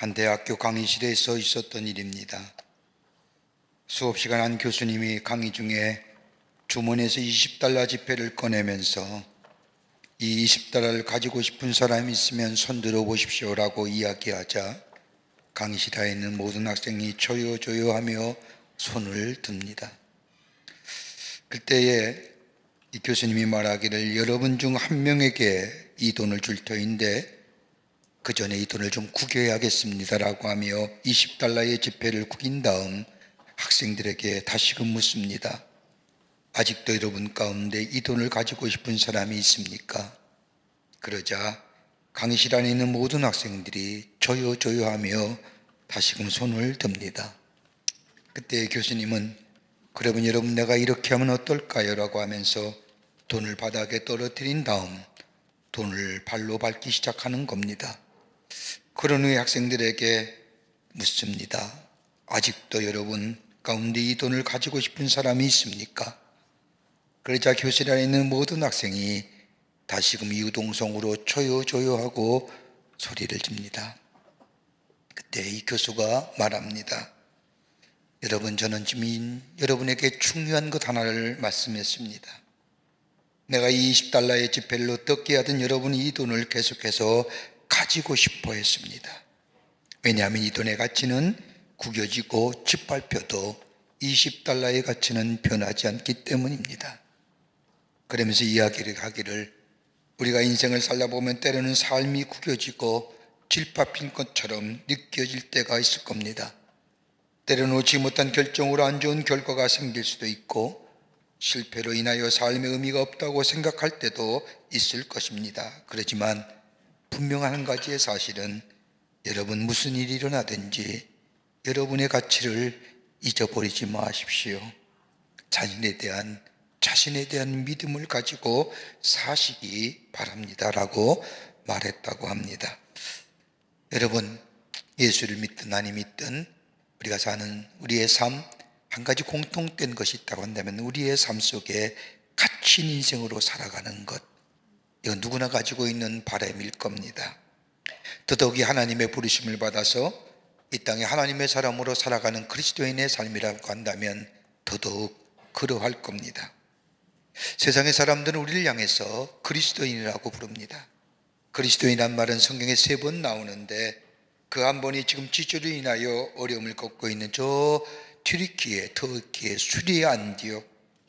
한 대학교 강의실에서 있었던 일입니다. 수업 시간 한 교수님이 강의 중에 주머니에서 20달러 지폐를 꺼내면서 이 20달러를 가지고 싶은 사람이 있으면 손 들어 보십시오라고 이야기하자 강의실에 있는 모든 학생이 조요조요하며 손을 듭니다. 그때에 이 교수님이 말하기를 여러분 중 한 명에게 이 돈을 줄 터인데 그 전에 이 돈을 좀 구겨야겠습니다라고 하며 20달러의 지폐를 구긴 다음 학생들에게 다시금 묻습니다. 아직도 여러분 가운데 이 돈을 가지고 싶은 사람이 있습니까? 그러자 강의실 안에 있는 모든 학생들이 조요조요하며 다시금 손을 듭니다. 그때 교수님은 그러면 여러분 내가 이렇게 하면 어떨까요? 라고 하면서 돈을 바닥에 떨어뜨린 다음 돈을 발로 밟기 시작하는 겁니다. 그런 후에 학생들에게 묻습니다. 아직도 여러분 가운데 이 돈을 가지고 싶은 사람이 있습니까? 그러자 교실 안에 있는 모든 학생이 다시금 이유동성으로 조요조요하고 소리를 집니다. 그때 이 교수가 말합니다. 여러분, 저는 지금 여러분에게 중요한 것 하나를 말씀했습니다. 내가 이 20달러의 지폐를 어떻게 하든 여러분이 이 돈을 계속해서 가지고 싶어 했습니다. 왜냐하면 이 돈의 가치는 구겨지고 짓밟혀도 20달러의 가치는 변하지 않기 때문입니다. 그러면서 이야기를 하기를 우리가 인생을 살다 보면 때로는 삶이 구겨지고 짓밟힌 것처럼 느껴질 때가 있을 겁니다. 때로는 오지 못한 결정으로 안 좋은 결과가 생길 수도 있고 실패로 인하여 삶의 의미가 없다고 생각할 때도 있을 것입니다. 그렇지만 분명한 한 가지의 사실은 여러분 무슨 일이 일어나든지 여러분의 가치를 잊어버리지 마십시오. 자신에 대한 믿음을 가지고 사시기 바랍니다 라고 말했다고 합니다. 여러분, 예수를 믿든 아니 믿든 우리가 사는 우리의 삶, 한 가지 공통된 것이 있다고 한다면 우리의 삶 속에 갇힌 인생으로 살아가는 것, 이건 누구나 가지고 있는 바람일 겁니다. 더더욱이 하나님의 부르심을 받아서 이 땅에 하나님의 사람으로 살아가는 그리스도인의 삶이라고 한다면 더더욱 그러할 겁니다. 세상의 사람들은 우리를 향해서 그리스도인이라고 부릅니다. 그리스도인이란 말은 성경에 3번 나오는데 그 한 번이 지금 지주로 인하여 어려움을 겪고 있는 저 튀르키예, 터키의 수리의 안디옥,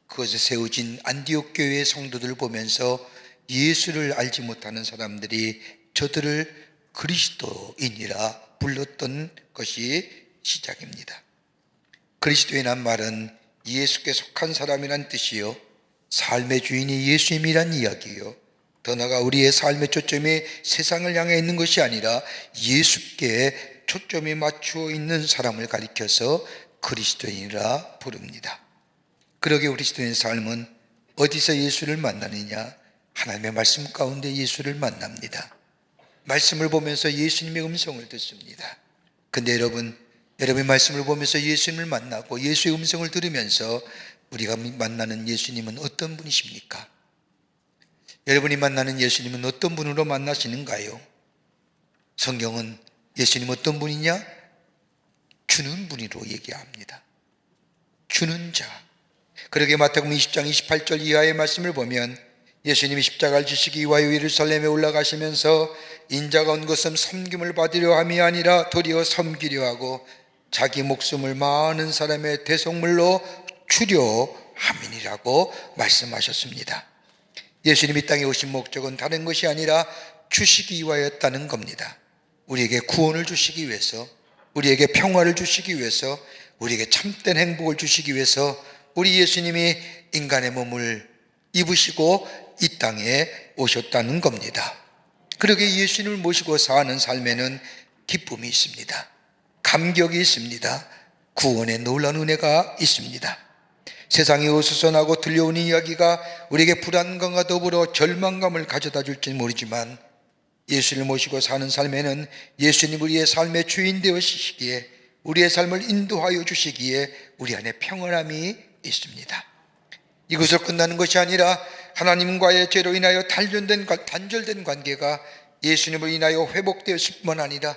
그것에 세워진 안디옥 교회의 성도들을 보면서 예수를 알지 못하는 사람들이 저들을 그리스도인이라 불렀던 것이 시작입니다. 그리스도인이란 말은 예수께 속한 사람이란 뜻이요, 삶의 주인이 예수님이란 이야기요, 더 나아가 우리의 삶의 초점이 세상을 향해 있는 것이 아니라 예수께 초점이 맞추어 있는 사람을 가리켜서 그리스도인이라 부릅니다. 그러게 그리스도인의 삶은 어디서 예수를 만나느냐? 하나님의 말씀 가운데 예수를 만납니다. 말씀을 보면서 예수님의 음성을 듣습니다. 근데 여러분의 말씀을 보면서 예수님을 만나고 예수의 음성을 들으면서 우리가 만나는 예수님은 어떤 분이십니까? 여러분이 만나는 예수님은 어떤 분으로 만나시는가요? 성경은 예수님 어떤 분이냐? 주는 분으로 얘기합니다. 주는 자. 그러게 마태복음 20장 28절 이하의 말씀을 보면 예수님이 십자가를 지시기 위하여 예루살렘에 올라가시면서 인자가 온 것은 섬김을 받으려 함이 아니라 도리어 섬기려 하고 자기 목숨을 많은 사람의 대속물로 주려 함이니라고 말씀하셨습니다. 예수님이 땅에 오신 목적은 다른 것이 아니라 주시기 위하였다는 겁니다. 우리에게 구원을 주시기 위해서, 우리에게 평화를 주시기 위해서, 우리에게 참된 행복을 주시기 위해서 우리 예수님이 인간의 몸을 입으시고 이 땅에 오셨다는 겁니다. 그러게 예수님을 모시고 사는 삶에는 기쁨이 있습니다. 감격이 있습니다. 구원의 놀라운 은혜가 있습니다. 세상이 어수선하고 들려오는 이야기가 우리에게 불안감과 더불어 절망감을 가져다 줄지 모르지만 예수를 모시고 사는 삶에는 예수님 우리의 삶의 주인 되어주시기에, 우리의 삶을 인도하여 주시기에 우리 안에 평안함이 있습니다. 이것으로 끝나는 것이 아니라 하나님과의 죄로 인하여 단절된 관계가 예수님을 인하여 회복되었을 뿐만 아니라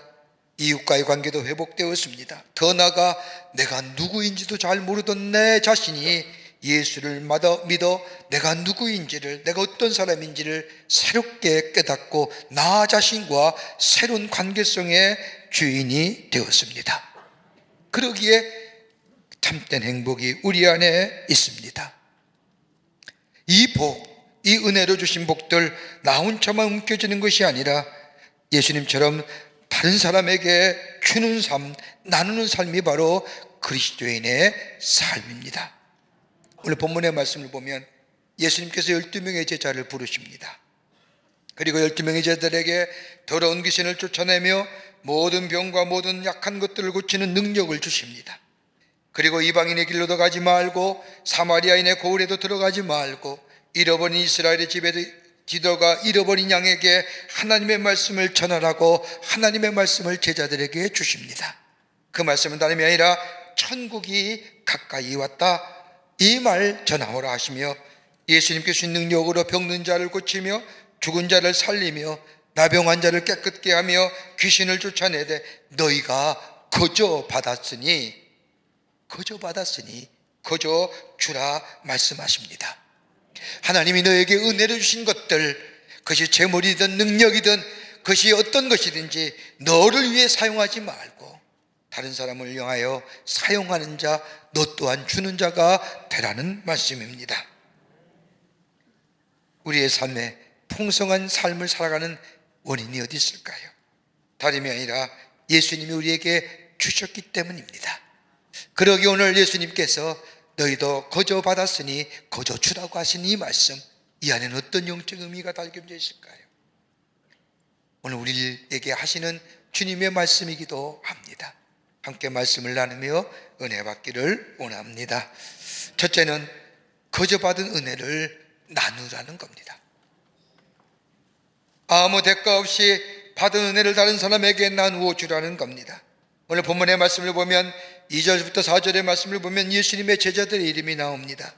이웃과의 관계도 회복되었습니다. 더 나아가 내가 누구인지도 잘 모르던 내 자신이 예수를 믿어 내가 누구인지를, 내가 어떤 사람인지를 새롭게 깨닫고 나 자신과 새로운 관계성의 주인이 되었습니다. 그러기에 참된 행복이 우리 안에 있습니다. 이 복, 이 은혜로 주신 복들 나 혼자만 움켜쥐는 것이 아니라 예수님처럼 다른 사람에게 주는 삶, 나누는 삶이 바로 그리스도인의 삶입니다. 오늘 본문의 말씀을 보면 예수님께서 12명의 제자를 부르십니다. 그리고 12명의 제자들에게 더러운 귀신을 쫓아내며 모든 병과 모든 약한 것들을 고치는 능력을 주십니다. 그리고 이방인의 길로도 가지 말고 사마리아인의 고을에도 들어가지 말고 잃어버린 이스라엘의 집에 들어가 잃어버린 양에게 하나님의 말씀을 전하라고 하나님의 말씀을 제자들에게 주십니다. 그 말씀은 다름이 아니라 천국이 가까이 왔다, 이 말 전하오라 하시며 예수님께 주신 능력으로 병든 자를 고치며 죽은 자를 살리며 나병한 자를 깨끗게 하며 귀신을 쫓아내되 너희가 거저 받았으니 거저 주라 말씀하십니다. 하나님이 너에게 은혜를 주신 것들, 그것이 재물이든 능력이든 그것이 어떤 것이든지 너를 위해 사용하지 말고 다른 사람을 위하여 사용하는 자, 너 또한 주는 자가 되라는 말씀입니다. 우리의 삶에 풍성한 삶을 살아가는 원인이 어디 있을까요? 다름이 아니라 예수님이 우리에게 주셨기 때문입니다. 그러기 오늘 예수님께서 너희도 거저 받았으니 거저 주라고 하신 이 말씀, 이 안에는 어떤 영적 의미가 담겨져 있을까요? 오늘 우리에게 하시는 주님의 말씀이기도 합니다. 함께 말씀을 나누며 은혜 받기를 원합니다. 첫째는 거저 받은 은혜를 나누라는 겁니다. 아무 대가 없이 받은 은혜를 다른 사람에게 나누어 주라는 겁니다. 오늘 본문의 말씀을 보면 2절부터 4절의 말씀을 보면 예수님의 제자들의 이름이 나옵니다.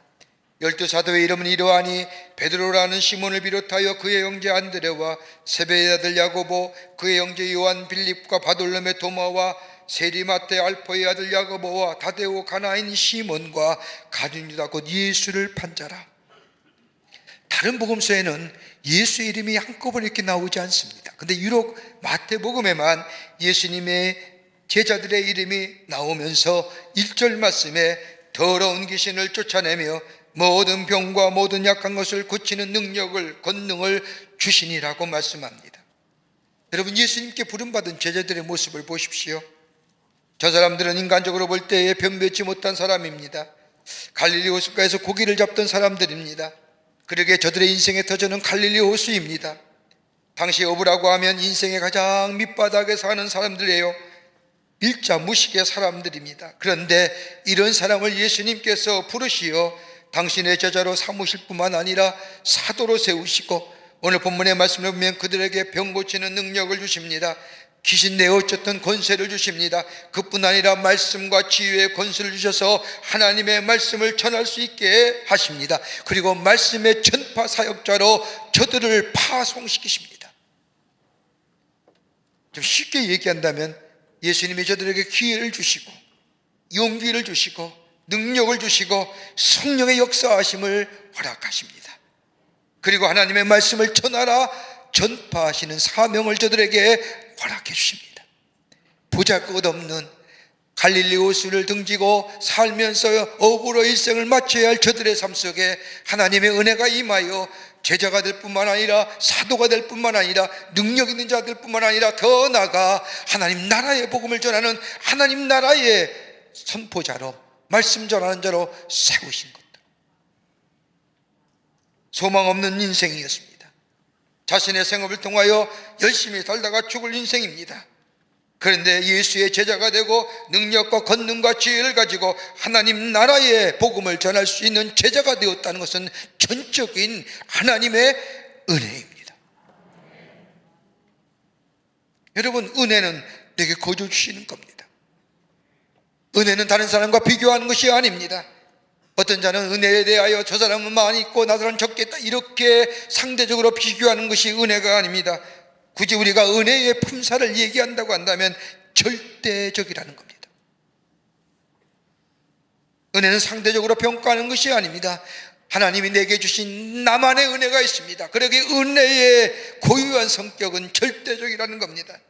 12사도의 이름은 이러하니 베드로라는 시몬을 비롯하여 그의 형제 안드레와 세베의 아들 야고보, 그의 형제 요한, 빌립과 바돌로메, 도마와 세리마테, 알포의 아들 야고보와 다데오, 가나인 시몬과 가룟유다 곧 예수를 판자라. 다른 복음서에는 예수의 이름이 한꺼번에 이렇게 나오지 않습니다. 근데 유독 마태복음에만 예수님의 제자들의 이름이 나오면서 1절 말씀에 더러운 귀신을 쫓아내며 모든 병과 모든 약한 것을 고치는 능력을, 권능을 주시니라고 말씀합니다. 여러분, 예수님께 부름받은 제자들의 모습을 보십시오. 저 사람들은 인간적으로 볼 때에 변변치 못한 사람입니다. 갈릴리 호숫가에서 고기를 잡던 사람들입니다. 그러기에 저들의 인생의 터전은 갈릴리 호수입니다. 당시 어부라고 하면 인생의 가장 밑바닥에 사는 사람들이에요. 일자 무식의 사람들입니다. 그런데 이런 사람을 예수님께서 부르시어 당신의 제자로 삼으실 뿐만 아니라 사도로 세우시고 오늘 본문의 말씀을 보면 그들에게 병 고치는 능력을 주십니다. 귀신 내어쫓던 권세를 주십니다. 그뿐 아니라 말씀과 지혜의 권세를 주셔서 하나님의 말씀을 전할 수 있게 하십니다. 그리고 말씀의 전파 사역자로 저들을 파송시키십니다. 좀 쉽게 얘기한다면 예수님이 저들에게 기회를 주시고 용기를 주시고 능력을 주시고 성령의 역사하심을 허락하십니다. 그리고 하나님의 말씀을 전하라 전파하시는 사명을 저들에게 허락해 주십니다. 보잘것없는 갈릴리 호수를 등지고 살면서 어부로 일생을 마쳐야 할 저들의 삶 속에 하나님의 은혜가 임하여 제자가 될 뿐만 아니라 사도가 될 뿐만 아니라 능력 있는 자들 뿐만 아니라 더 나아가 하나님 나라의 복음을 전하는 하나님 나라의 선포자로, 말씀 전하는 자로 세우신 것들. 소망 없는 인생이었습니다. 자신의 생업을 통하여 열심히 살다가 죽을 인생입니다. 그런데 예수의 제자가 되고 능력과 권능과 지혜를 가지고 하나님 나라의 복음을 전할 수 있는 제자가 되었다는 것은 전적인 하나님의 은혜입니다. 여러분, 은혜는 내게 거저 주시는 겁니다. 은혜는 다른 사람과 비교하는 것이 아닙니다. 어떤 자는 은혜에 대하여 저 사람은 많이 있고 나 사람은 적겠다 이렇게 상대적으로 비교하는 것이 은혜가 아닙니다. 굳이 우리가 은혜의 품사를 얘기한다고 한다면 절대적이라는 겁니다. 은혜는 상대적으로 평가하는 것이 아닙니다. 하나님이 내게 주신 나만의 은혜가 있습니다. 그러기에 은혜의 고유한 성격은 절대적이라는 겁니다.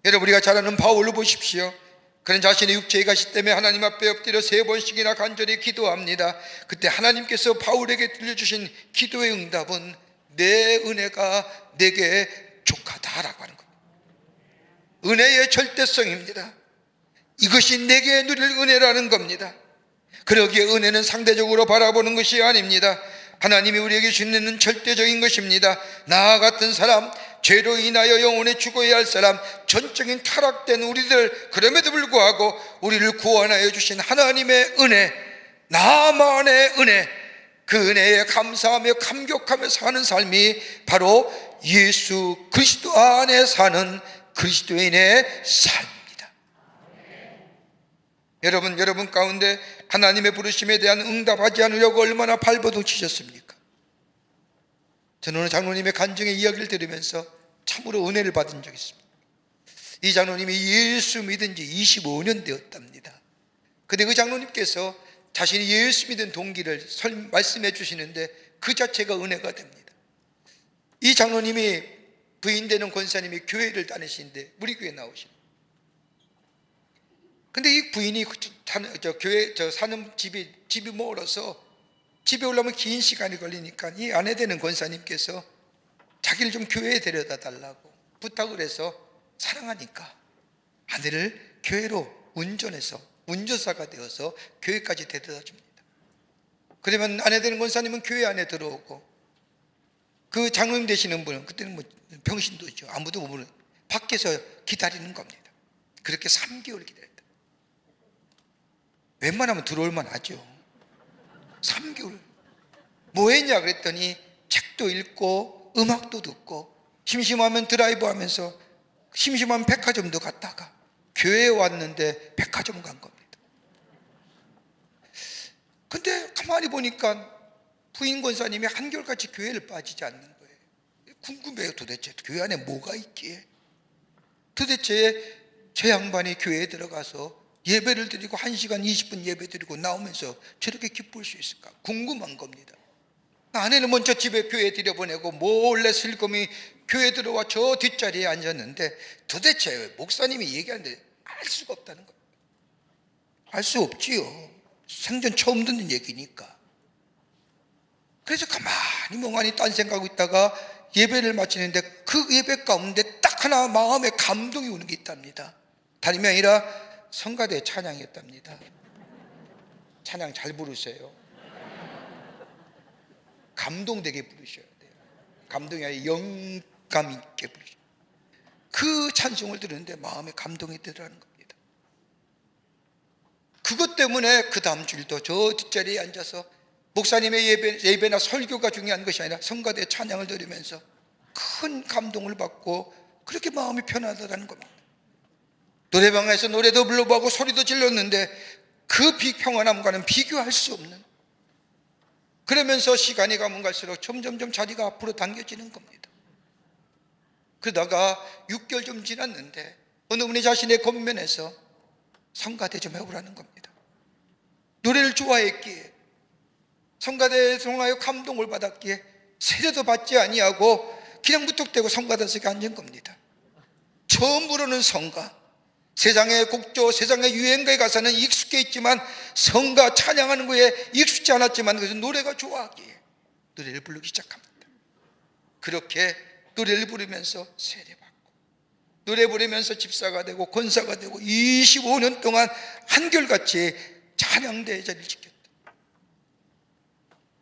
여러분, 우리가 잘 아는 바울을 보십시오. 그는 자신의 육체의 가시 때문에 하나님 앞에 엎드려 3번씩이나 간절히 기도합니다. 그때 하나님께서 바울에게 들려주신 기도의 응답은 내 은혜가 내게 족하다라고 하는 겁니다. 은혜의 절대성입니다. 이것이 내게 누릴 은혜라는 겁니다. 그러기에 은혜는 상대적으로 바라보는 것이 아닙니다. 하나님이 우리에게 주신 은혜는 절대적인 것입니다. 나와 같은 사람, 죄로 인하여 영원히 죽어야 할 사람, 전적인 타락된 우리들, 그럼에도 불구하고 우리를 구원하여 주신 하나님의 은혜, 나만의 은혜, 그 은혜에 감사하며 감격하며 사는 삶이 바로 예수 그리스도 안에 사는 그리스도인의 삶입니다. 여러분 가운데 하나님의 부르심에 대한 응답하지 않으려고 얼마나 발버둥치셨습니까? 저는 오늘 장로님의 간증의 이야기를 들으면서 참으로 은혜를 받은 적이 있습니다. 이 장로님이 예수 믿은 지 25년 되었답니다. 그런데 그 장로님께서 자신이 예수 믿은 동기를 말씀해 주시는데 그 자체가 은혜가 됩니다. 이 장로님이 부인되는 권사님이 교회를 다니시는데 우리 교회에 나오십니다. 근데 이 부인이 사는 집이 멀어서 집에 올라오면 긴 시간이 걸리니까 이 아내 되는 권사님께서 자기를 좀 교회에 데려다 달라고 부탁을 해서 사랑하니까 아내를 교회로 운전해서 운전사가 되어서 교회까지 데려다 줍니다. 그러면 아내 되는 권사님은 교회 안에 들어오고 그 장로님 되시는 분은 그때는 뭐 병신도죠. 아무도 모르는 밖에서 기다리는 겁니다. 그렇게 3개월 기다렸다. 웬만하면 들어올만 하죠. 3개월 뭐 했냐 그랬더니 책도 읽고 음악도 듣고 심심하면 드라이브 하면서 심심하면 백화점도 갔다가 교회에 왔는데 백화점 간 겁니다. 근데 가만히 보니까 부인 권사님이 한결같이 교회를 빠지지 않는 거예요. 궁금해요. 도대체 교회 안에 뭐가 있기에 도대체 저 양반이 교회에 들어가서 예배를 드리고 1시간 20분 예배 드리고 나오면서 저렇게 기쁠 수 있을까 궁금한 겁니다. 아내는 먼저 집에 교회에 들여보내고 몰래 슬금이 교회에 들어와 저 뒷자리에 앉았는데 도대체 목사님이 얘기하는데 알 수가 없다는 거예요. 알 수 없지요. 생전 처음 듣는 얘기니까. 그래서 가만히 멍하니 딴 생각하고 있다가 예배를 마치는데 그 예배 가운데 딱 하나 마음에 감동이 오는 게 있답니다. 다름이 아니라 성가대 찬양이었답니다. 찬양 잘 부르세요. 감동되게 부르셔야 돼요. 감동이 아니라 영감 있게 부르셔야 돼요. 그 찬송을 들었는데 마음에 감동이 들어가는 겁니다. 그것 때문에 그 다음 주일도 저 뒷자리에 앉아서 목사님의 예배나 설교가 중요한 것이 아니라 성가대 찬양을 들으면서 큰 감동을 받고 그렇게 마음이 편하다는 겁니다. 노래방에서 노래도 불러보고 소리도 질렀는데 그 평안함과는 비교할 수 없는, 그러면서 시간이 가면 갈수록 점점점 자리가 앞으로 당겨지는 겁니다. 그러다가 6개월 좀 지났는데 어느 분이 자신의 겉면에서 성가대 좀 해보라는 겁니다. 노래를 좋아했기에 성가대에 통하여 감동을 받았기에 세례도 받지 아니하고 그냥 무턱대고 성가대석에 앉은 겁니다. 처음 부르는 성가, 세상의 곡조, 세상의 유행가에 가서는 익숙해 있지만 성가 찬양하는 거에 익숙지 않았지만 그래서 노래가 좋아하기에 노래를 부르기 시작합니다. 그렇게 노래를 부르면서 세례받고 노래 부르면서 집사가 되고 권사가 되고 25년 동안 한결같이 찬양대의 자리를 지켰다.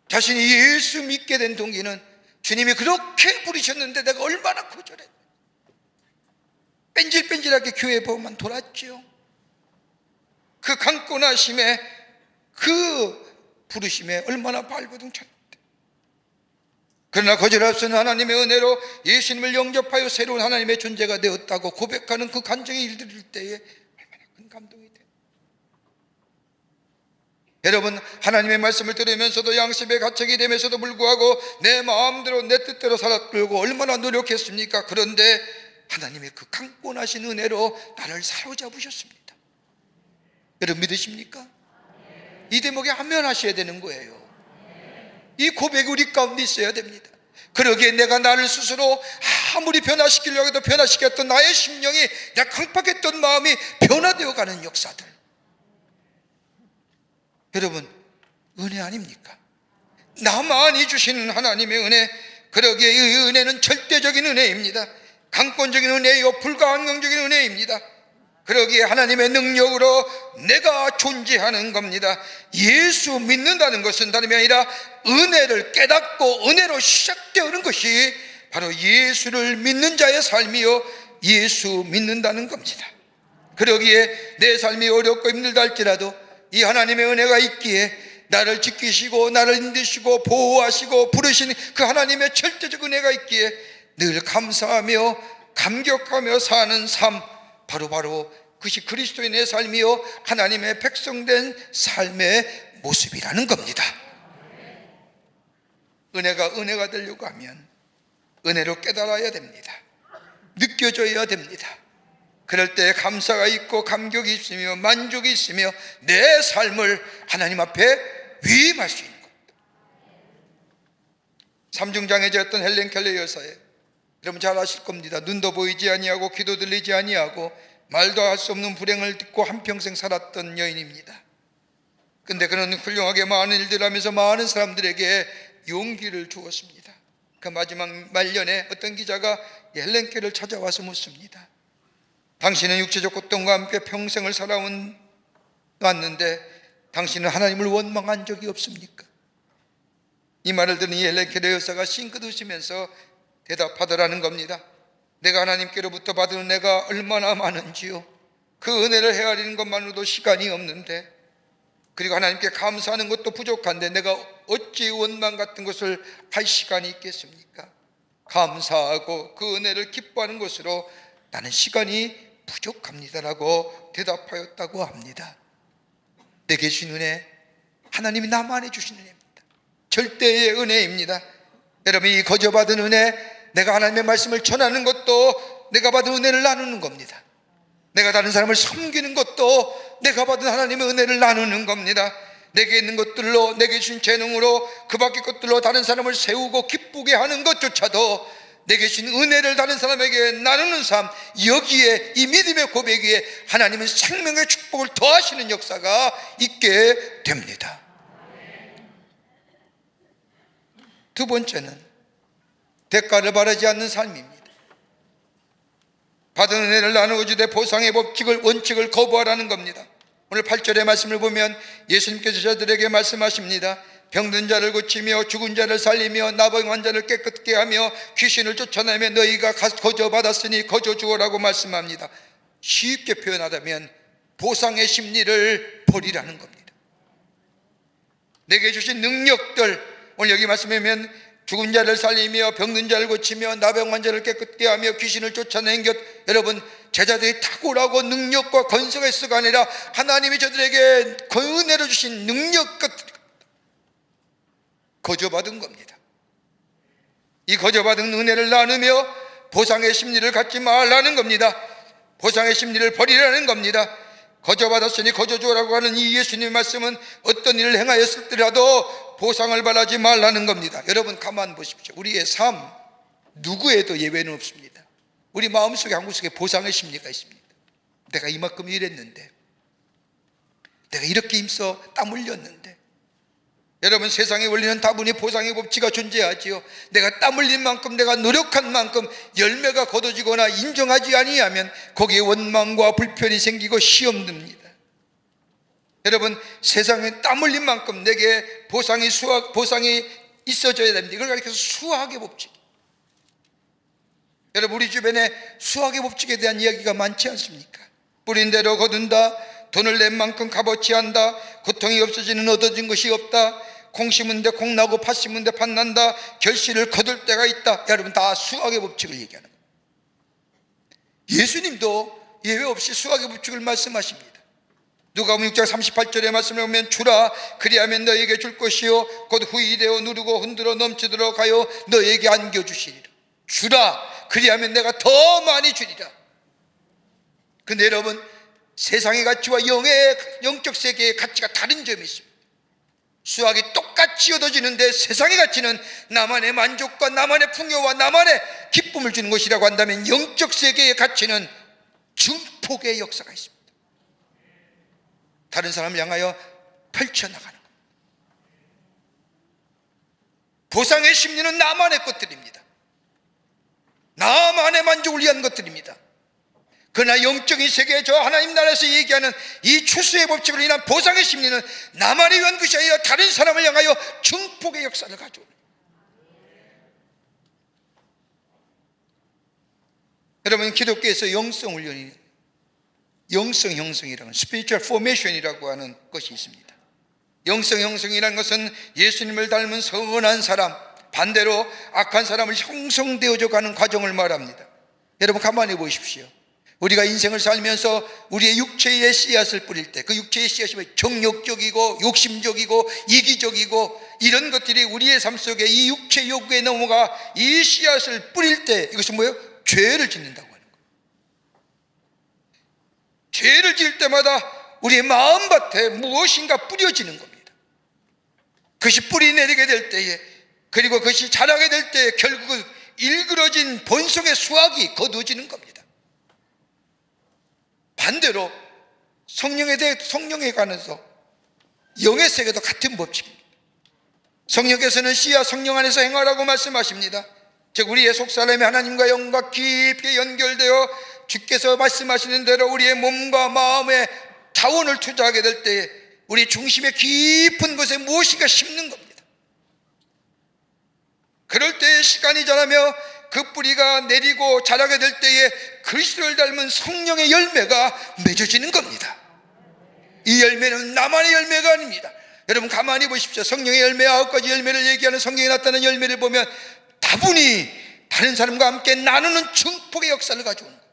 자신이 예수 믿게 된 동기는 주님이 그렇게 부르셨는데 내가 얼마나 거절했다. 뺀질뺀질하게 교회 보고만 돌았죠. 그 강권하심에 그 부르심에 얼마나 발버둥 쳤는데, 그러나 거절할 수 없는 하나님의 은혜로 예수님을 영접하여 새로운 하나님의 존재가 되었다고 고백하는 그 간증의 일들일 때에 얼마나 큰 감동이 돼요. 여러분, 하나님의 말씀을 들으면서도 양심에 갇히게 되면서도 불구하고 내 마음대로 내 뜻대로 살았고 얼마나 노력했습니까? 그런데 하나님의 그 강권하신 은혜로 나를 사로잡으셨습니다. 여러분 믿으십니까? 이 대목에 아멘하셔야 되는 거예요. 이 고백이 우리 가운데 있어야 됩니다. 그러기에 내가 나를 스스로 아무리 변화시키려고 해도 변화시켰던 나의 심령이, 내가 강팍했던 마음이 변화되어 가는 역사들. 여러분, 은혜 아닙니까? 나만이 주시는 하나님의 은혜, 그러기에 이 은혜는 절대적인 은혜입니다. 강권적인 은혜요, 불가항력적인 은혜입니다. 그러기에 하나님의 능력으로 내가 존재하는 겁니다. 예수 믿는다는 것은 다름이 아니라 은혜를 깨닫고 은혜로 시작되는 것이 바로 예수를 믿는 자의 삶이요, 예수 믿는다는 겁니다. 그러기에 내 삶이 어렵고 힘들다 할지라도 이 하나님의 은혜가 있기에 나를 지키시고 나를 인도시고 보호하시고 부르신 그 하나님의 절대적 은혜가 있기에 늘 감사하며 감격하며 사는 삶, 바로 그것이 그리스도인의 삶이요, 하나님의 백성된 삶의 모습이라는 겁니다. 은혜가 되려고 하면 은혜로 깨달아야 됩니다. 느껴져야 됩니다. 그럴 때 감사가 있고 감격이 있으며 만족이 있으며 내 삶을 하나님 앞에 위임할 수 있는 겁니다. 삼중장애자였던 헬렌 켈러 여사예요. 여러분 잘 아실 겁니다. 눈도 보이지 아니하고 귀도 들리지 아니하고 말도 할 수 없는 불행을 딛고 한평생 살았던 여인입니다. 근데 그는 훌륭하게 많은 일들을 하면서 많은 사람들에게 용기를 주었습니다. 그 마지막 말년에 어떤 기자가 헬렌 켈러를 찾아와서 묻습니다. 당신은 육체적 고통과 함께 평생을 살아왔는데 당신은 하나님을 원망한 적이 없습니까? 이 말을 들은 이 헬렌 켈러 여사가 싱긋 웃으면서 대답하더라는 겁니다. 내가 하나님께로부터 받은 은혜가 얼마나 많은지요. 그 은혜를 헤아리는 것만으로도 시간이 없는데, 그리고 하나님께 감사하는 것도 부족한데 내가 어찌 원망 같은 것을 할 시간이 있겠습니까? 감사하고 그 은혜를 기뻐하는 것으로 나는 시간이 부족합니다라고 대답하였다고 합니다. 내게 주신 은혜, 하나님이 나만에 주신 은혜입니다. 절대의 은혜입니다. 여러분, 이 거저받은 은혜, 내가 하나님의 말씀을 전하는 것도 내가 받은 은혜를 나누는 겁니다. 내가 다른 사람을 섬기는 것도 내가 받은 하나님의 은혜를 나누는 겁니다. 내게 있는 것들로, 내게 주신 재능으로, 그 밖의 것들로 다른 사람을 세우고 기쁘게 하는 것조차도 내게 주신 은혜를 다른 사람에게 나누는 삶, 여기에 이 믿음의 고백에 하나님은 생명의 축복을 더하시는 역사가 있게 됩니다. 두 번째는 대가를 바라지 않는 삶입니다. 받은 은혜를 나누어 주되 보상의 원칙을 거부하라는 겁니다. 오늘 8절의 말씀을 보면 예수님께서 저들에게 말씀하십니다. 병든 자를 고치며 죽은 자를 살리며 나병한 자를 깨끗게 하며 귀신을 쫓아내며 너희가 거저 받았으니 거저 주어라고 말씀합니다. 쉽게 표현하자면 보상의 심리를 버리라는 겁니다. 내게 주신 능력들, 오늘 여기 말씀하면 죽은 자를 살리며 병든 자를 고치며 나병 자를 깨끗게 하며 귀신을 쫓아낸 것, 여러분 제자들이 탁월하고 능력과 권세가 있어가 아니라 하나님이 저들에게 그 은혜로 주신 능력 거저받은 겁니다. 이 거저받은 은혜를 나누며 보상의 심리를 갖지 말라는 겁니다. 보상의 심리를 버리라는 겁니다. 거저받았으니 거저주라고 하는 이 예수님의 말씀은 어떤 일을 행하였을지라도 보상을 바라지 말라는 겁니다. 여러분 가만 보십시오. 우리의 삶 누구에도 예외는 없습니다. 우리 마음속에 한국 속에 보상의 심리가 있습니다. 내가 이만큼 일했는데, 내가 이렇게 힘써 땀 흘렸는데. 여러분 세상의 원리는 다분히 보상의 법칙가 존재하지요. 내가 땀 흘린 만큼, 내가 노력한 만큼 열매가 거둬지거나 인정하지 아니하면 거기에 원망과 불편이 생기고 시험 듭니다. 여러분 세상에 땀 흘린 만큼 내게 보상이 있어져야 됩니다. 이걸 가리켜서 수학의 법칙. 여러분 우리 주변에 수학의 법칙에 대한 이야기가 많지 않습니까? 뿌린 대로 거둔다, 돈을 낸 만큼 값어치 한다, 고통이 없어지는 얻어진 것이 없다, 콩 심은 데 콩 나고 팥 심은 데 팥 난다, 결실을 거둘 때가 있다. 여러분 다 수학의 법칙을 얘기하는 거예요. 예수님도 예외 없이 수학의 법칙을 말씀하십니다. 누가복음 6장 38절의 말씀을 보면 주라 그리하면 너에게 줄 것이요 곧 후히 되어 누르고 흔들어 넘치도록 하여 너에게 안겨주시리라. 주라 그리하면 내가 더 많이 주리라. 근데 여러분, 세상의 가치와 영적 세계의 가치가 다른 점이 있습니다. 수학이 똑같이 얻어지는데 세상의 가치는 나만의 만족과 나만의 풍요와 나만의 기쁨을 주는 것이라고 한다면, 영적 세계의 가치는 증폭의 역사가 있습니다. 다른 사람을 향하여 펼쳐나가는 것. 보상의 심리는 나만의 것들입니다. 나만의 만족을 위한 것들입니다. 그러나 영적인 세계에 저 하나님 나라에서 얘기하는 이 추수의 법칙으로 인한 보상의 심리는 나만을 위한 것이 아니라 다른 사람을 향하여 증폭의 역사를 가져오는. 여러분, 기독교에서 영성 훈련이, 영성 형성이라는 spiritual formation이라고 하는 것이 있습니다. 영성 형성이라는 것은 예수님을 닮은 선한 사람, 반대로 악한 사람을 형성되어져 가는 과정을 말합니다. 여러분, 가만히 보십시오. 우리가 인생을 살면서 우리의 육체의 씨앗을 뿌릴 때, 그 육체의 씨앗이 정욕적이고 욕심적이고 이기적이고 이런 것들이 우리의 삶 속에 이 육체 욕구에 넘어가 이 씨앗을 뿌릴 때, 이것은 뭐예요? 죄를 짓는다고 하는 거예요. 죄를 지을 때마다 우리의 마음밭에 무엇인가 뿌려지는 겁니다. 그것이 뿌리 내리게 될 때에, 그리고 그것이 자라게 될 때에 결국은 일그러진 본성의 수확이 거두어지는 겁니다. 반대로 성령에 관해서 영의 세계도 같은 법칙입니다. 성령께서는 씨와 성령 안에서 행하라고 말씀하십니다. 즉, 우리의 속사람이 하나님과 영과 깊게 연결되어 주께서 말씀하시는 대로 우리의 몸과 마음에 자원을 투자하게 될 때에 우리 중심의 깊은 곳에 무엇인가 심는 겁니다. 그럴 때에 시간이 지나며 그 뿌리가 내리고 자라게 될 때에 그리스도를 닮은 성령의 열매가 맺어지는 겁니다. 이 열매는 나만의 열매가 아닙니다. 여러분, 가만히 보십시오. 성령의 열매 9가지 열매를 얘기하는 성경에 나타나는 열매를 보면 다분히 다른 사람과 함께 나누는 증폭의 역사를 가져오는 거예요.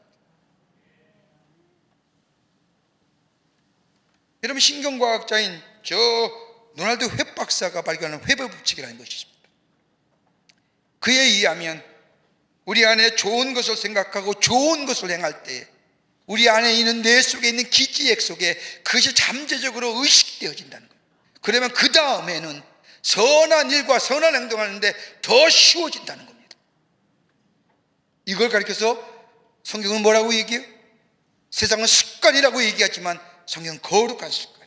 여러분, 신경과학자인 저 노날드 웹 박사가 발견한 웹의 법칙이라는 것이 있습니다. 그에 의하면 우리 안에 좋은 것을 생각하고 좋은 것을 행할 때 우리 안에 있는 뇌 속에 있는 기지액 속에 그것이 잠재적으로 의식되어진다는 거예요. 그러면 그 다음에는 선한 일과 선한 행동하는데 더 쉬워진다는 겁니다. 이걸 가리켜서 성경은 뭐라고 얘기해요? 세상은 습관이라고 얘기하지만 성경은 거룩한 습관.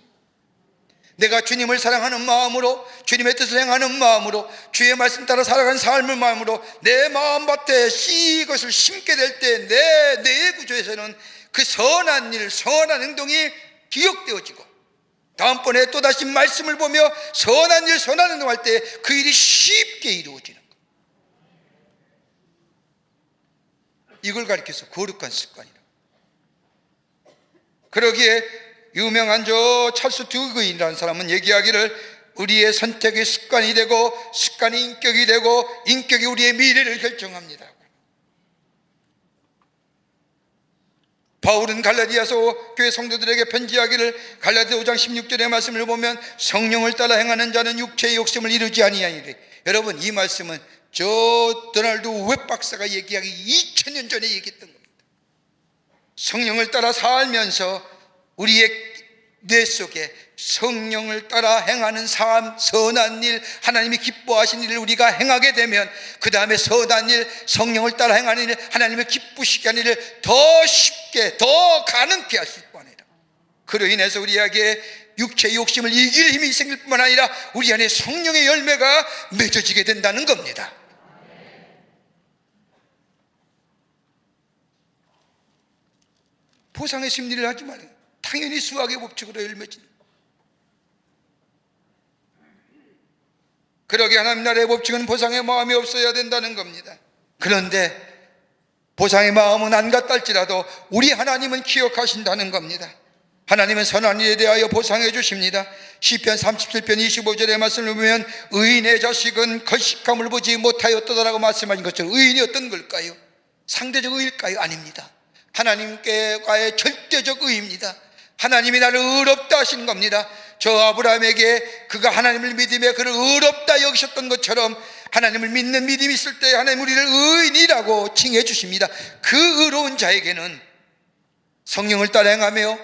내가 주님을 사랑하는 마음으로, 주님의 뜻을 행하는 마음으로, 주의 말씀 따라 살아가는 삶을 마음으로 내 마음밭에 이것을 심게 될 때 내 뇌의 구조에서는 그 선한 일, 선한 행동이 기억되어지고, 다음번에 또다시 말씀을 보며 선한 일, 선한 행동할 때 그 일이 쉽게 이루어지는 거예요. 이걸 가리켜서 거룩한 습관이라고. 그러기에 유명한 저 찰스 듀그인이라는 사람은 얘기하기를 우리의 선택이 습관이 되고 습관이 인격이 되고 인격이 우리의 미래를 결정합니다. 바울은 갈라디아서 교회 성도들에게 편지하기를 갈라디아 5장 16절의 말씀을 보면 성령을 따라 행하는 자는 육체의 욕심을 이루지 아니하니라. 여러분, 이 말씀은 저 도널드 웹 박사가 얘기하기 2000년 전에 얘기했던 겁니다. 성령을 따라 살면서 우리의 뇌 속에 성령을 따라 행하는 삶, 선한 일, 하나님이 기뻐하신 일을 우리가 행하게 되면 그 다음에 선한 일, 성령을 따라 행하는 일, 하나님을 기쁘시게 하는 일을 더 쉽게, 더 가능케 할 수 있고 아니라, 그로 인해서 우리에게 육체의 욕심을 이길 힘이 생길 뿐만 아니라 우리 안에 성령의 열매가 맺어지게 된다는 겁니다. 보상의 심리를 하지 말아요. 당연히 수학의 법칙으로 열매진. 그러게 하나님 나라의 법칙은 보상의 마음이 없어야 된다는 겁니다. 그런데 보상의 마음은 안 같달지라도 우리 하나님은 기억하신다는 겁니다. 하나님은 선한 일에 대하여 보상해 주십니다. 시편 37편 25절의 말씀을 보면 의인의 자식은 걸식함을 보지 못하였다라고 말씀하신 것처럼 의인이 어떤 걸까요? 상대적 의일까요? 아닙니다. 하나님께과의 절대적 의입니다. 하나님이 나를 의롭다 하신 겁니다. 저 아브라함에게 그가 하나님을 믿음에 그를 의롭다 여기셨던 것처럼 하나님을 믿는 믿음이 있을 때 하나님 우리를 의인이라고 칭해 주십니다. 그 의로운 자에게는 성령을 따라 행하며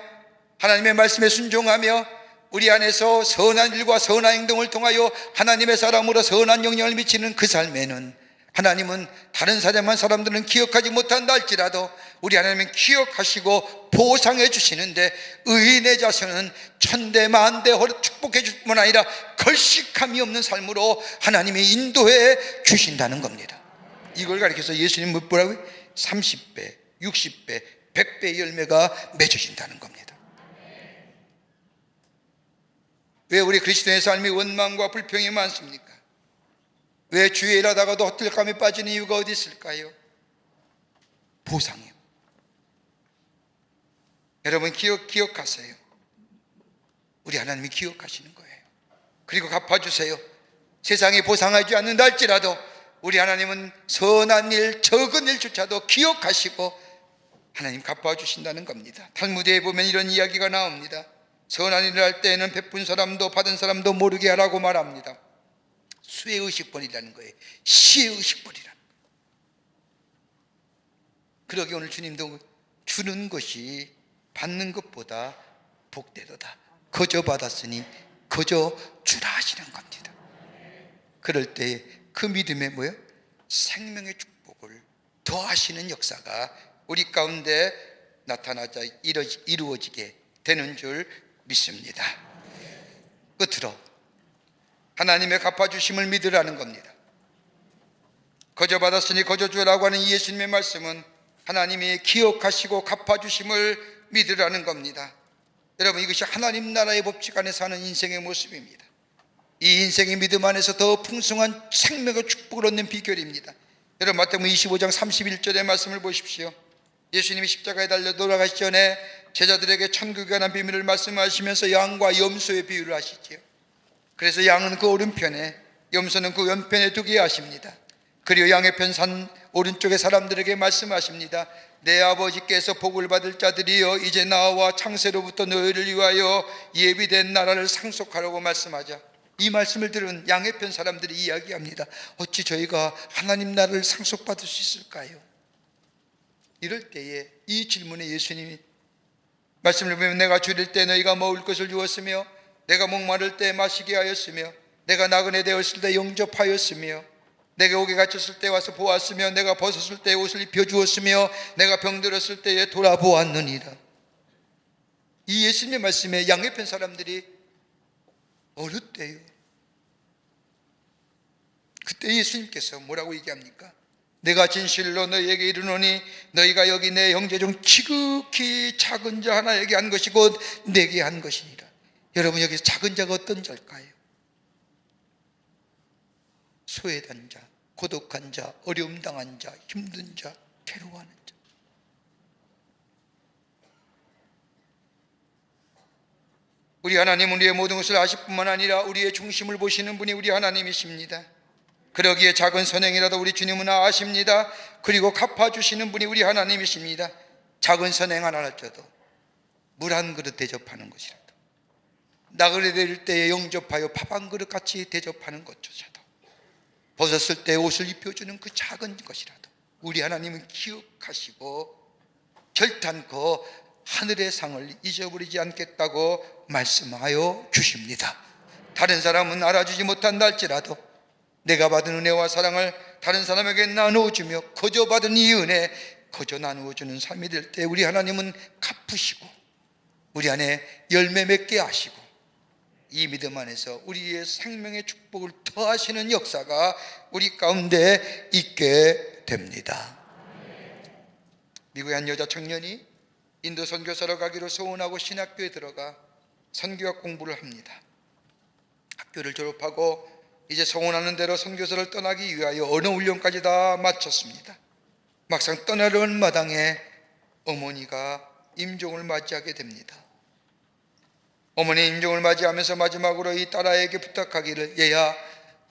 하나님의 말씀에 순종하며 우리 안에서 선한 일과 선한 행동을 통하여 하나님의 사람으로 선한 영향을 미치는 그 삶에는 하나님은 다른 사람들은 기억하지 못한다 할지라도 우리 하나님은 기억하시고 보상해 주시는데, 의인의 자손은 천대 만대 축복해 줄 뿐 아니라 걸식함이 없는 삶으로 하나님이 인도해 주신다는 겁니다. 이걸 가리켜서 예수님 뭐라고요? 30배, 60배, 100배의 열매가 맺어진다는 겁니다. 왜 우리 그리스도의 삶이 원망과 불평이 많습니까? 왜 주의 일하다가도 헛들감에 빠지는 이유가 어디 있을까요? 보상이요. 여러분 기억하세요. 우리 하나님이 기억하시는 거예요. 그리고 갚아주세요. 세상이 보상하지 않는다 할지라도 우리 하나님은 선한 일, 적은 일조차도 기억하시고 하나님 갚아주신다는 겁니다. 탈무드에 보면 이런 이야기가 나옵니다. 선한 일을 할 때에는 베푼 사람도 받은 사람도 모르게 하라고 말합니다. 수의 의식벌이라는 거예요. 시의 의식벌이라는 거예요. 그러게 오늘 주님도 주는 것이 받는 것보다 복되도다. 거저 받았으니 거저 주라 하시는 겁니다. 그럴 때 그 믿음에 뭐예요? 생명의 축복을 더하시는 역사가 우리 가운데 나타나자 이루어지게 되는 줄 믿습니다. 끝으로 하나님의 갚아주심을 믿으라는 겁니다. 거저 받았으니 거저 주라고 하는 예수님의 말씀은 하나님이 기억하시고 갚아주심을 믿으라는 겁니다. 여러분, 이것이 하나님 나라의 법칙 안에 사는 인생의 모습입니다. 이 인생의 믿음 안에서 더 풍성한 생명의 축복을 얻는 비결입니다. 여러분, 마태복음 25장 31절의 말씀을 보십시오. 예수님이 십자가에 달려 돌아가시기 전에 제자들에게 천국에 관한 비밀을 말씀하시면서 양과 염소의 비유를 하시지요. 그래서 양은 그 오른편에, 염소는 그 왼편에 두게 하십니다. 그리고 양의 편 산 오른쪽의 사람들에게 말씀하십니다. 내 아버지께서 복을 받을 자들이여, 이제 나와 창세로부터 너희를 위하여 예비된 나라를 상속하라고 말씀하자. 이 말씀을 들은 양의 편 사람들이 이야기합니다. 어찌 저희가 하나님 나라를 상속받을 수 있을까요? 이럴 때에 이 질문에 예수님이 말씀을 보면, 내가 줄일 때 너희가 먹을 것을 주었으며, 내가 목마를 때 마시게 하였으며, 내가 나그네 되었을 때 영접하였으며, 내가 옥에 갇혔을 때 와서 보았으며, 내가 벗었을 때 옷을 입혀주었으며, 내가 병들었을 때에 돌아보았느니라. 이 예수님의 말씀에 양의 편 사람들이 어렵대요. 그때 예수님께서 뭐라고 얘기합니까? 내가 진실로 너희에게 이르노니 너희가 여기 내 형제 중 지극히 작은 자 하나에게 한 것이 곧 내게 한 것이니라. 여러분, 여기서 작은 자가 어떤 자일까요? 소외된 자, 고독한 자, 어려움 당한 자, 힘든 자, 괴로워하는 자. 우리 하나님은 우리의 모든 것을 아실 뿐만 아니라 우리의 중심을 보시는 분이 우리 하나님이십니다. 그러기에 작은 선행이라도 우리 주님은 아십니다. 그리고 갚아주시는 분이 우리 하나님이십니다. 작은 선행 하나 할지라도 물 한 그릇 대접하는 것이라도, 나그네 될 때에 영접하여 밥 한 그릇 같이 대접하는 것조차도, 벗었을 때 옷을 입혀주는 그 작은 것이라도 우리 하나님은 기억하시고 결단코 하늘의 상을 잊어버리지 않겠다고 말씀하여 주십니다. 다른 사람은 알아주지 못한다 할지라도 내가 받은 은혜와 사랑을 다른 사람에게 나누어주며 거저 받은 이 은혜 거저 나누어주는 삶이 될 때 우리 하나님은 갚으시고 우리 안에 열매 맺게 하시고 이 믿음 안에서 우리의 생명의 축복을 더하시는 역사가 우리 가운데 있게 됩니다. 미국의 한 여자 청년이 인도 선교사로 가기로 소원하고 신학교에 들어가 선교학 공부를 합니다. 학교를 졸업하고 이제 소원하는 대로 선교사를 떠나기 위하여 언어 훈련까지 다 마쳤습니다. 막상 떠나려는 마당에 어머니가 임종을 맞이하게 됩니다. 어머니 임종을 맞이하면서 마지막으로 이 딸아이에게 부탁하기를, 얘야,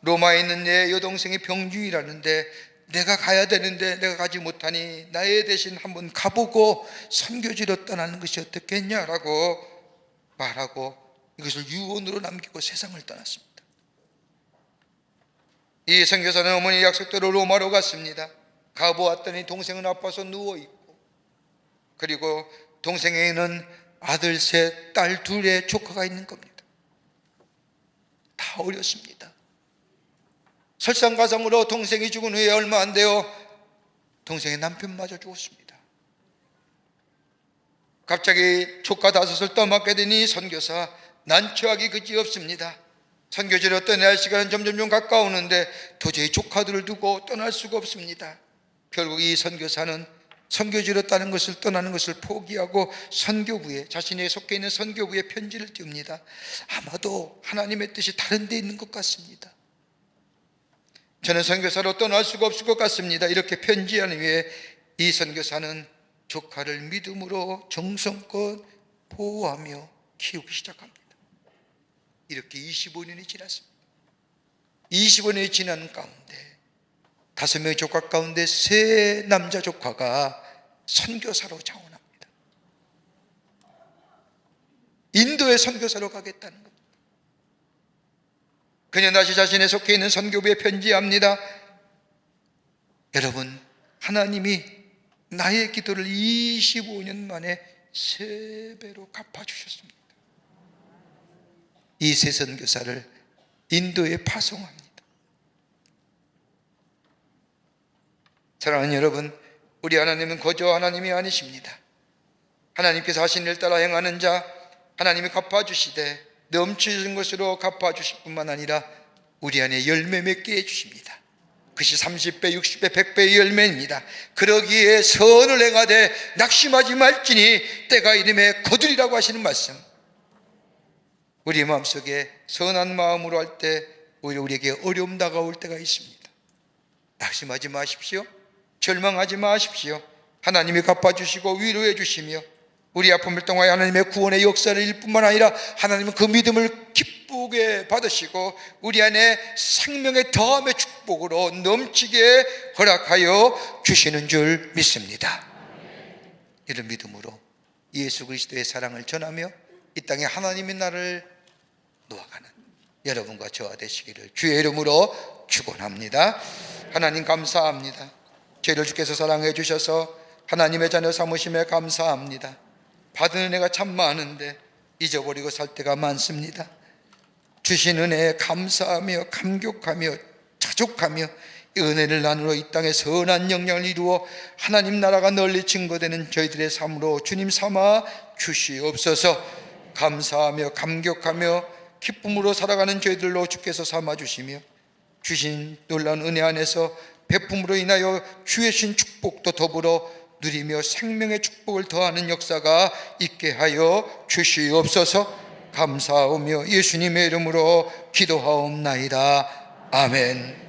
로마에 있는 내 여동생이 병중이라는데 내가 가야 되는데 내가 가지 못하니 나의 대신 한번 가보고 선교지로 떠나는 것이 어떻겠냐라고 말하고 이것을 유언으로 남기고 세상을 떠났습니다. 이 선교사는 어머니 약속대로 로마로 갔습니다. 가보았더니 동생은 아파서 누워있고, 그리고 동생에게는 아들 셋, 딸 둘의 조카가 있는 겁니다. 다 어렸습니다. 설상가상으로 동생이 죽은 후에 얼마 안 돼요, 동생의 남편마저 죽었습니다. 갑자기 조카 5을 떠맡게 되니 선교사 난처하기 그지없습니다. 선교지로 떠날 시간은 점점 가까우는데 도저히 조카들을 두고 떠날 수가 없습니다. 결국 이 선교사는 선교지로 떠나는 것을 포기하고 선교부에, 자신이 속해 있는 선교부에 편지를 띄웁니다. 아마도 하나님의 뜻이 다른 데 있는 것 같습니다. 저는 선교사로 떠날 수가 없을 것 같습니다. 이렇게 편지한 후에 이 선교사는 조카를 믿음으로 정성껏 보호하며 키우기 시작합니다. 이렇게 25년이 지났습니다. 25년이 지난 가운데 5명의 조카 가운데 3 남자 조카가 선교사로 자원합니다. 인도에 선교사로 가겠다는 겁니다. 그녀 다시 자신의 속해 있는 선교부에 편지합니다. 여러분, 하나님이 나의 기도를 25년 만에 3배로 갚아주셨습니다. 이 3 선교사를 인도에 파송합니다. 사랑하는 여러분, 우리 하나님은 거저 하나님이 아니십니다. 하나님께서 하신 일 따라 행하는 자 하나님이 갚아주시되 넘치는 것으로 갚아주실 뿐만 아니라 우리 안에 열매 맺게 해주십니다. 그것이 30배, 60배, 100배의 열매입니다. 그러기에 선을 행하되 낙심하지 말지니 때가 이름에 거두리라고 하시는 말씀, 우리 마음속에 선한 마음으로 할 때 오히려 우리에게 어려움 다가올 때가 있습니다. 낙심하지 마십시오. 절망하지 마십시오. 하나님이 갚아주시고 위로해 주시며 우리 아픔을 통하여 하나님의 구원의 역사를 일 뿐만 아니라 하나님은 그 믿음을 기쁘게 받으시고 우리 안에 생명의 더함의 축복으로 넘치게 허락하여 주시는 줄 믿습니다. 이런 믿음으로 예수 그리스도의 사랑을 전하며 이 땅에 하나님의 나라를 놓아가는 여러분과 저와 되시기를 주의 이름으로 축원합니다. 하나님 감사합니다. 저희를 주께서 사랑해 주셔서 하나님의 자녀 삼으심에 감사합니다. 받은 은혜가 참 많은데 잊어버리고 살 때가 많습니다. 주신 은혜에 감사하며 감격하며 자족하며 이 은혜를 나누어 이 땅에 선한 영향을 이루어 하나님 나라가 널리 증거되는 저희들의 삶으로 주님 삼아 주시옵소서. 감사하며 감격하며 기쁨으로 살아가는 저희들로 주께서 삼아주시며 주신 놀라운 은혜 안에서 베품으로 인하여 주의 신 축복도 더불어 누리며 생명의 축복을 더하는 역사가 있게 하여 주시옵소서. 감사하며 예수님의 이름으로 기도하옵나이다. 아멘.